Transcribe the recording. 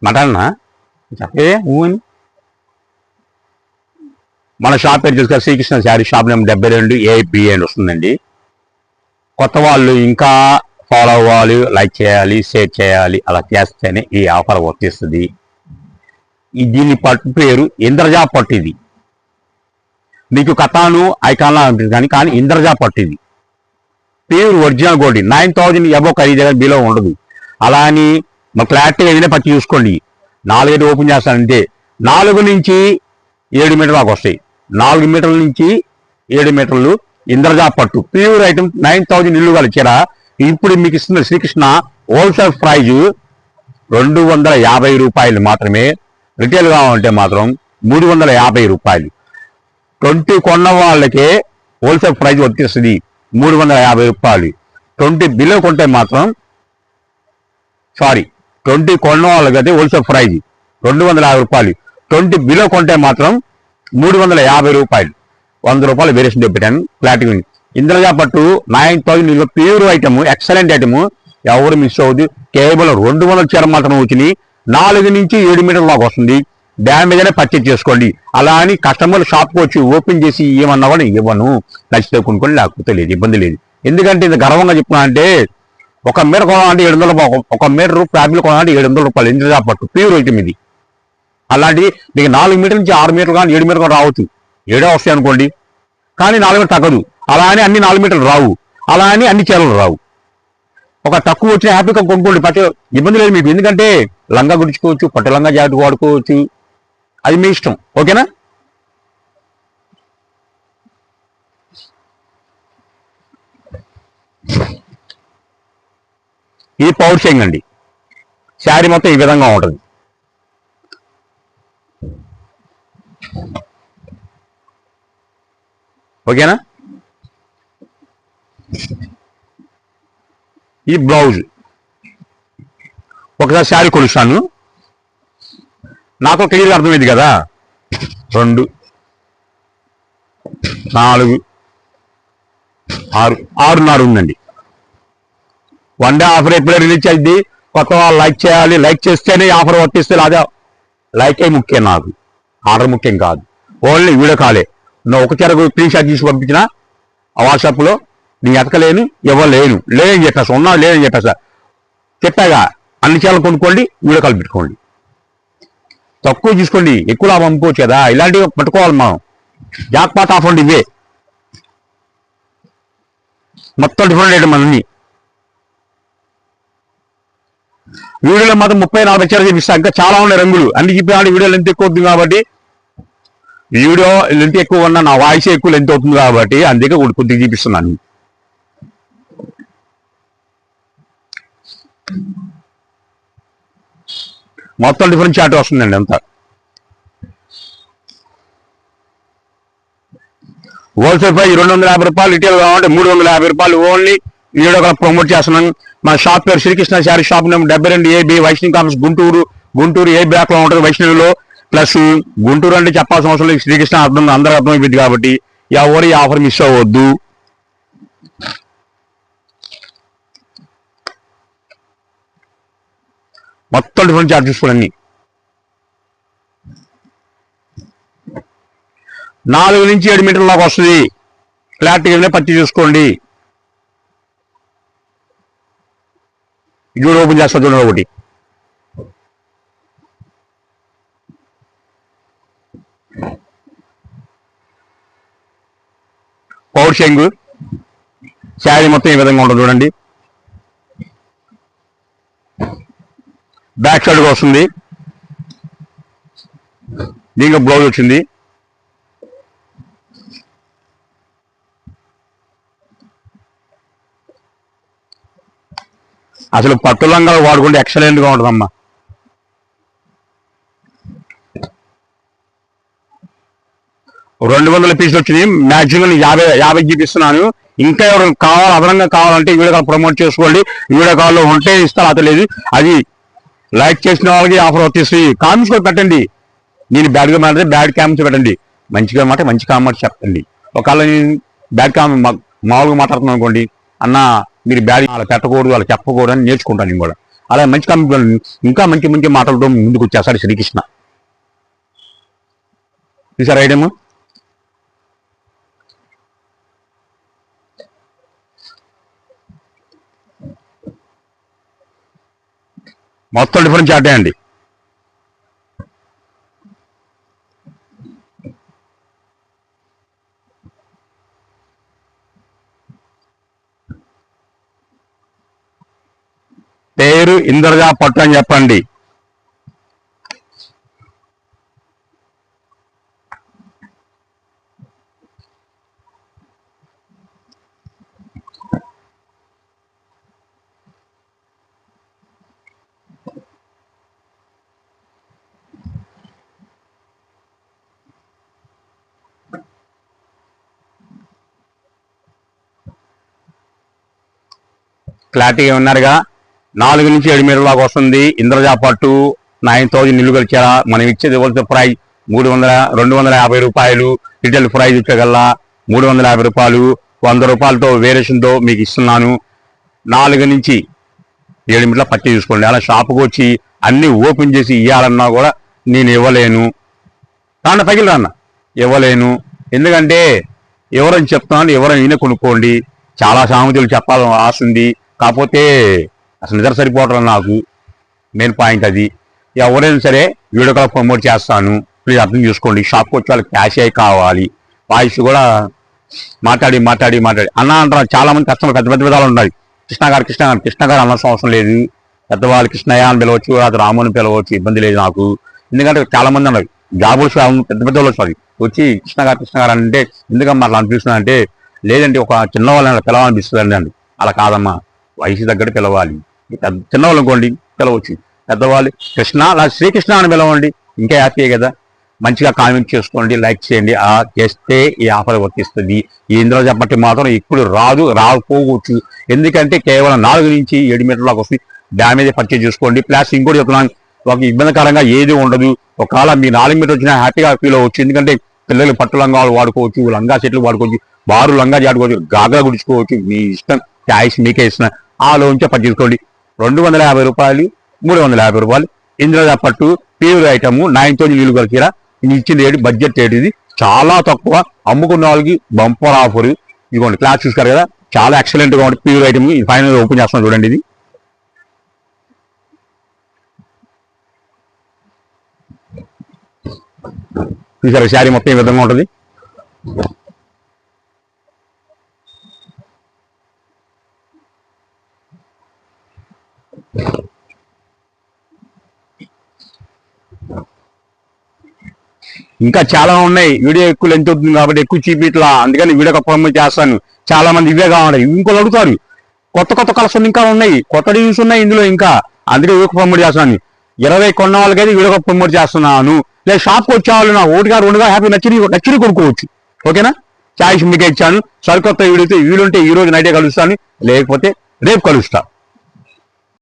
మటన్నా చెప్పే ఊని మన షాప్ పేరు చూసుకొని Srikrishna sari shop number 72 AB అని వస్తుందండి. కొత్త వాళ్ళు ఇంకా ఫాలో అవ్వాలి, లైక్ చేయాలి, షేర్ చేయాలి. అలా చేస్తేనే ఈ ఆఫర్ వర్తిస్తుంది. దీని పట్టు పేరు ఇంద్రజా పట్టు. ఇది మీకు కథాను ఐకాన్లా ఉంటుంది కానీ ఇంద్రజా పట్టు ఇది ప్యూర్ ఒరిజినల్ గోల్డ్. 9000 ఎబో ఖరీదు బిలో ఉండదు. అలా అని మాకు క్లారిటీగా ఏదైనా పట్టి చూసుకోండి. 4 ఓపెన్ చేస్తానంటే 4 నుంచి 7 మీటర్ల దాకా వస్తాయి. 4 మీటర్ల నుంచి 7 మీటర్లు ఇంద్రజా పట్టు ప్యూర్ ఐటమ్. 9000 ఇల్లు గల చీర ఇప్పుడు మీకు ఇస్తున్న శ్రీకృష్ణ హోల్సేల్ ప్రైజ్ 250 రూపాయలు మాత్రమే. రిటైల్ కావాలంటే మాత్రం 350 రూపాయలు. 20 కొన్న వాళ్ళకే హోల్సేల్ ప్రైజ్ వర్తిస్తుంది 350 రూపాయలు. 20 బిలో కొంటే మాత్రం 20 కొన్న వాళ్ళకైతే హోల్సేల్ ప్రైజ్ 250 రూపాయలు. 20 బిలో కొంటే మాత్రం 350 రూపాయలు. 100 రూపాయలు వేరియేషన్ పెట్టాను. ప్లాటినం ఇంద్రజా పట్టు 9000 ప్యూర్ ఐటమ్, ఎక్సలెంట్ ఐటమ్. ఎవరు మిస్ అవ్వద్దు. కేవలం 200 చీర మాత్రం వచ్చినాయి. 4 నుంచి 7 మీటర్ల దాకా వస్తుంది. డ్యామేజ్ అనే పర్చేజ్ చేసుకోండి. అలా అని కస్టమర్ షాప్కి వచ్చి ఓపెన్ చేసి ఏమన్నా కూడా ఇవ్వను, నచ్చితే కొనుక్కొని, లేకపోతే లేదు, ఇబ్బంది లేదు. ఎందుకంటే ఇది గర్వంగా చెప్తున్నా అంటే ఒక మీటర్ కొనాలంటే 700 రూపాయలు, ఒక మీటర్ ఫ్యాబ్రిక్ కొనాలంటే 700 రూపాయలు. ఇంద్రజా పట్టు ప్యూర్ ఐటమ్ ఇది. అలాంటి మీకు 4 మీటర్ నుంచి 6 మీటర్లు కానీ 7 మీటర్లు రావచ్చు. 7 వస్తాయి అనుకోండి, కానీ 4 మీటర్ తగ్గదు. అలా అని అన్ని 4 మీటర్లు రావు, అలా అని అన్ని చీరలు రావు. ఒక తక్కువ వచ్చిన హ్యాపీగా కొనుక్కోండి, పట్టు ఇబ్బంది లేదు మీకు. ఎందుకంటే లంగా గుడుచుకోవచ్చు, పట్టు లంగా జాకెట్ వాడుకోవచ్చు, అది మీ ఇష్టం. ఓకేనా? ఇది పౌర్ షేయింగ్ అండి. శారీ మొత్తం ఈ విధంగా ఉంటుంది. ఓకేనా? ఈ బ్లౌజ్ ఒకసారి శారీ కొలుస్తాను, నాకు క్లియర్గా అర్థమైంది కదా. 2, 4, 6, 6.5 ఉందండి. 1 డే ఆఫర్ ఎప్పుడే రిలీజ్ అయింది. కొత్త వాళ్ళు లైక్ చేయాలి, లైక్ చేస్తేనే ఆఫర్ వర్తిస్తే. అదే లైకే ముఖ్యం, నాకు ఆర్డర్ ముఖ్యం కాదు. ఓన్లీ వీడియో కాలే. నువ్వు ఒక చీరకు స్క్రీన్ షాట్ తీసి పంపించిన ఆ వాట్సాప్లో నేను ఎతకలేను, ఇవ్వలేను, లేదని చెప్పేస్తా. ఉన్నా లేదని చెప్పేస్తా. చెప్పాగా అన్ని చీరలు కొనుక్కోండి, వీడియో కాల్ పెట్టుకోండి. తక్కువ తీసుకోండి, ఎక్కువ లాభం అమ్ముకోవచ్చు కదా. ఇలాంటివి పట్టుకోవాలి మనం. జాక్పాట్ ఆఫ్ అండి ఇవే. మొత్తం డిఫరెంట్ ఐటమ్ అన్ని. వీడియోలో మాత్రం 30-40 చీరలు చూపిస్తా. ఇంకా చాలా ఉన్నాయి రంగులు. అన్ని చెప్పిన వీడియోలు ఎంత ఎక్కువ అవుతుంది కాబట్టి, వీడియో లెంత్ ఎక్కువ ఉన్నా నా వాయిస్ ఎక్కువ లెంత్ అవుతుంది కాబట్టి అందుకే కొద్దిగా చూపిస్తున్నాను. మొత్తం డిఫరెంట్ చార్ట్ వస్తుందండి అంతా. హోల్సేల్ ప్రైస్ 250 రూపాయలు, రిటైల్ కావాలంటే 350 రూపాయలు. ఓన్లీ వీడియో కూడా ప్రమోట్ చేస్తున్నాను. మన షాప్ పేరు Srikrishna sari shop number 72 AB, Vaishnavi complex, Guntur A block లో ఉంటుంది. వైష్ణవిలో ప్లస్ గుంటూరు అంటే చెప్పాల్సిన అవసరం లేదు. శ్రీకృష్ణ అర్థం అందరూ అర్థమైపోయింది కాబట్టి ఎవరు ఈ ఆఫర్ మిస్ అవ్వద్దు. మొత్తం డిఫరెంట్ చార్జ్ చూసుకోండి. 4 నుంచి 7 మీటర్ల దాకా వస్తుంది. క్లారిటీగానే పచ్చి చూసుకోండి. ఇది ఓపెన్ చేస్తా చూడండి. ఒకటి పౌర్ షేయింగ్ శారీ మొత్తం ఈ విధంగా ఉంటుంది చూడండి. బ్యాక్ సైడ్ వస్తుంది. దీనికి బ్లౌజ్ వచ్చింది. అసలు పట్టు లంగాలు వాడుకుంటే ఎక్సలెంట్ గా ఉంటుందమ్మా. రెండు 200 పీసులు వచ్చినాయి. మాక్సిమం 50 చూపిస్తున్నాను. ఇంకా ఎవరు కావాలి, అదనంగా కావాలంటే వీడియో కాల్ ప్రమోట్ చేసుకోండి. వీడియో కాల్లో ఉంటే ఇస్తారు, అతలేదు. అది లైక్ చేసిన వాళ్ళకి ఆఫర్ వచ్చేసి కామెంట్స్ కూడా పెట్టండి. నేను బ్యాడ్గా మాట్లాడితే బ్యాడ్ కామెంట్స్ పెట్టండి, మంచిగా మాట మంచి కామెంట్స్ చెప్పండి. ఒకవేళ నేను బ్యాడ్ కామెంట్ మామూలుగా మాట్లాడుతున్నాను అనుకోండి, అన్న మీరు బ్యాడ్ అలా పెట్టకూడదు, అలా చెప్పకూడదు అని నేర్చుకుంటాను నేను కూడా. అలా మంచి ఇంకా మంచి మంచి మాటలతో ముందుకు వచ్చేస్తాడు శ్రీకృష్ణ. చూసారా ఐటమ్? మొత్తం డిఫరెంట్ చాటే అండి. పేరు ఇంద్రజా పట్టు అని చెప్పండి. క్లారిటీగా ఉన్నారుగా. 4 నుంచి 7 మీటర్ల దాకా వస్తుంది. ఇంద్రజా పట్టు 9000 నిలువ కలిచారా. మనం ఇచ్చేది హోల్సేల్ ప్రైస్ 250 రూపాయలు. రిటైల్ ప్రైస్ ఇచ్చగల్లా 350 రూపాయలు. 100 రూపాయలతో వేరియేషన్తో మీకు ఇస్తున్నాను. 4 నుంచి 7 మీటర్ల పట్టి చూసుకోండి. అలా షాపుకి వచ్చి అన్ని ఓపెన్ చేసి ఇవ్వాలన్నా కూడా నేను ఇవ్వలేను. రాన్న పగిలి రాన్న ఇవ్వలేను. ఎందుకంటే ఎవరని చెప్తున్నాను, ఎవరైనా కొనుక్కోండి. చాలా సామెతలు చెప్పాలని ఆశ ఉంది, కాకపోతే అసలు నిద్ర సరిపోవటం నాకు మెయిన్ పాయింట్ అది. ఎవరైనా సరే వీడియో కాల్ ప్రమోట్ చేస్తాను, ప్లీజ్ అర్థం చేసుకోండి. షాప్కి వచ్చి వాళ్ళకి క్యాష్ అయి కావాలి. వాయిస్ కూడా మాట్లాడి అన్న అంటారు చాలా మంది కస్టమర్ పెద్ద విధాలు ఉన్నాయి. కృష్ణ గారు అనాల్సిన అవసరం లేదు. పెద్దవాళ్ళు కృష్ణయ్య అని పిలవచ్చు, అది రాముని పిలవచ్చు, ఇబ్బంది లేదు నాకు. ఎందుకంటే చాలా మంది ఉన్నారు జాబులు పెద్ద వాళ్ళు వస్తారు వచ్చి కృష్ణ గారు అంటే ఎందుకమ్మా అట్లా అనిపిస్తుంది అంటే, లేదంటే ఒక చిన్నవాళ్ళని పిలవాలనిపిస్తుంది అండి. అలా కాదమ్మా, వయసు తగ్గట్టు పిలవాలి. చిన్నవాళ్ళు అనుకోండి పిలవచ్చు, పెద్దవాళ్ళు కృష్ణ అలా శ్రీకృష్ణ అని పిలవండి, ఇంకా హ్యాపీయే కదా. మంచిగా కామెంట్ చేసుకోండి, లైక్ చేయండి. చేస్తే ఈ ఆఫర్ వర్తిస్తుంది. ఈ ఇందులో చెప్పట్టి మాత్రం ఇప్పుడు రాకపోవచ్చు. ఎందుకంటే కేవలం 4 నుంచి 7 మీటర్లకు వస్తుంది. డ్యామేజ్ పర్చేజ్ చేసుకోండి. ప్లస్ ఇంకోటి చెప్తున్నాను, ఒక ఇబ్బందికరంగా ఏది ఉండదు. ఒకవేళ మీ 4 మీటర్ వచ్చినా హ్యాపీగా ఫీల్ అవ్వచ్చు. ఎందుకంటే పిల్లలు పట్టు లంగాలు వాడుకోవచ్చు, లంగా సెట్లు వాడుకోవచ్చు, బారు లంగా జాడుకోవచ్చు, గాగలా గుడుచుకోవచ్చు. మీ ఇష్టం, చాయిస్ మీకే ఇస్తున్నా. ఆ లోంచే పట్టించుకోండి. 250 రూపాయలు, 350 రూపాయలు. ఇందులో పట్టు ప్యూర్ ఐటమ్ 9,000 నీళ్ళు కలిసిరా. ఇచ్చింది ఏడు బడ్జెట్ ఏటిది చాలా తక్కువ. అమ్ముకున్న వాళ్ళకి బంపర్ ఆఫర్. ఇదిగోండి క్లాస్ చూసుకోరు కదా, చాలా ఎక్సలెంట్ గా ఉంటుంది. ప్యూర్ ఐటమ్ ఫైనల్ ఓపెన్ చేస్తున్నాం చూడండి. ఇది చూసారు శారీ మొత్తం ఈ విధంగా ఉంటుంది. ఇంకా చాలా ఉన్నాయి. వీడియో ఎక్కువ లెంత్ అవుతుంది కాబట్టి ఎక్కువ చూపిట్లా, అందుకని వీడియో ప్రమోట్ చేస్తాను. చాలా మంది ఇవే కావాలి, ఇంకోళ్ళు అడుగుతారు. కొత్త కలర్స్ ఇంకా ఉన్నాయి, కొత్త డిజైన్స్ ఉన్నాయి ఇందులో ఇంకా, అందుకే వీడియో ప్రమోట్ చేస్తాను. 20 కొన్న వాళ్ళకైతే వీడియో ప్రమోట్ చేస్తున్నాను. లేదా షాప్కి వచ్చేవాళ్ళు నా 1 గా హ్యాపీ నచ్చి కొనుక్కోవచ్చు. ఓకేనా? చాయిస్ మీకే ఇచ్చాను. సరికొత్త వీడియోతో వీలుంటే ఈ రోజు నైటే కలుస్తాను, లేకపోతే రేపు కలుస్తా.